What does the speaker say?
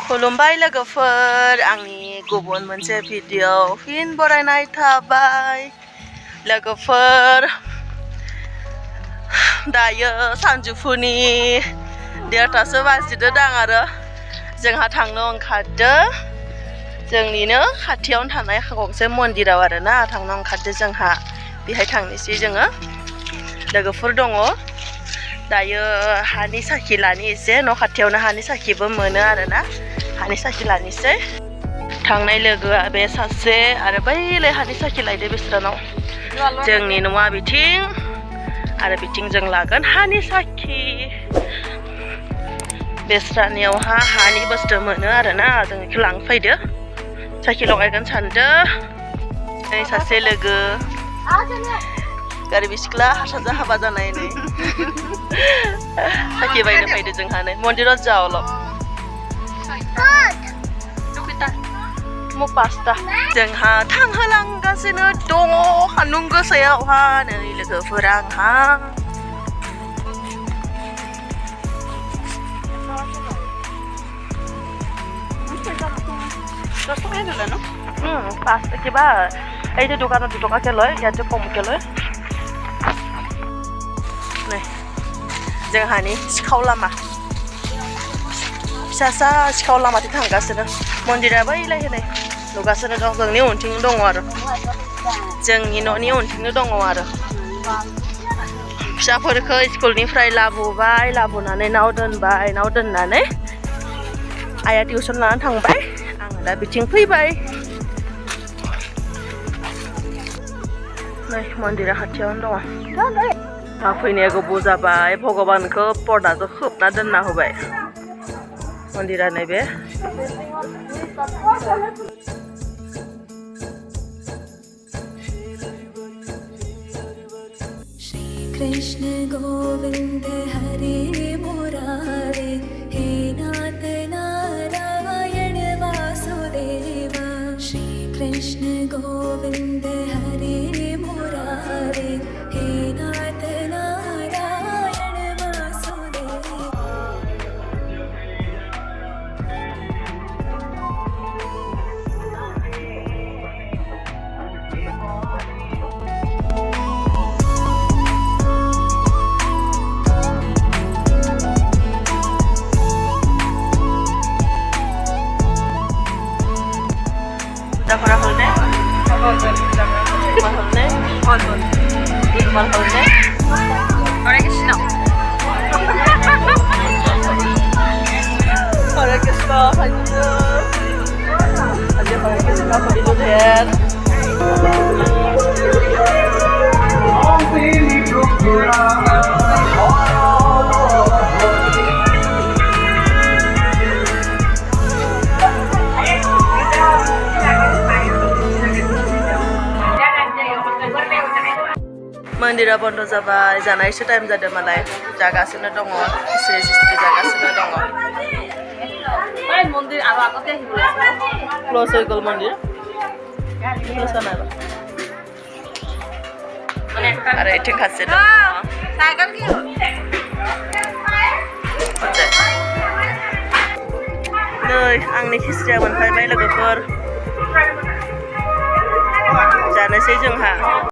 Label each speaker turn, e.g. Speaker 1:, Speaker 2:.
Speaker 1: खुलुमबाय लोगोफोर आंनि गुबुन मोनसे भिडिअ फिन बरायनाय थाबाय लोगोफोर दायो सानजौफुनि 1:30 बाजिदो दां आरो जोंहा थांनो ओंखारदो जोंनिनो खाथियावनो थानाय गंसे मन्दिराव आरोना थांनो ओंखारदो जोंहा बेहाय थांनोसै जोङो लोगोफोर दङ दायो हानि साखि लानि एसे न' खाथियावनो हानि साखिबो मोनो आरोना हानि साखि लानिसै थांनाय लोगोआ बे सासे आरो बैलाय हानि साखि लायदो बिस्रानाव जोंनि न'आ बिथिं आरो बिथिं जों लागोन हानि साखि बेस्रानियावहा हानि बुस्थु मोनो आरोना जों बेखौ लांफैदो साखि लगायगोन सानदो नै सासे लोगो गारि बिसिख्ला हारसाजों हाबा जानाय नै साखि बायनो फैदो जोंहा नै मन्दिराव जावल' पास्ता जोंहा थांहोलांगासिनो दङ सान्दुं गोसायावहा नै लोगोफोरा आंहा pasta kiba এই যে দোকানত 2 টকাকে লয় ইয়াতে কমকে লয় नै जोंहानि सिखाव लामा फिसा सिखाव लामाथिं थांगासिनो मन्दिरा बैलाय होनाय नुगासिनो दं जोंनि उनथिं दङ आरो जोंनि न'नि उनथिंनो दङ आरो फिसाफोरखौ स्कुलनिफ्राय लाबोनानै नाव दोननानै आइया टिउसन लानानै थांबाय आङो दा बिथिं फैबाय नै मन्दिरा खाथियावनो दङ फैनाया गोबाव जाबाय भगबानखौ पर्दाजों खोबना दोनना होबाय मन्दिरा नैबे
Speaker 2: कृष्ण गोविंद हरे मुरारे हे नाथ नारायण वासुदेव श्री कृष्ण गोविंद हरे मुरारे हे नाथ Narayan Vasudev
Speaker 1: Hare Krishna. Hare Krishna. Hare Krishna. मन्दिरा बन्द जाबाय जानायसो टाइम जादों मालाय जागासिनो दङ सिस्रि जागासिनो दङ मन्दिर आरो আগতে ক্লোজ হৈ গ'ল মন্দিৰ आरो एथिं खासे दङ साइकेल की नै आंनि खिस्रिया मोनफैबाय लोगोफोर जानोसै जोंहा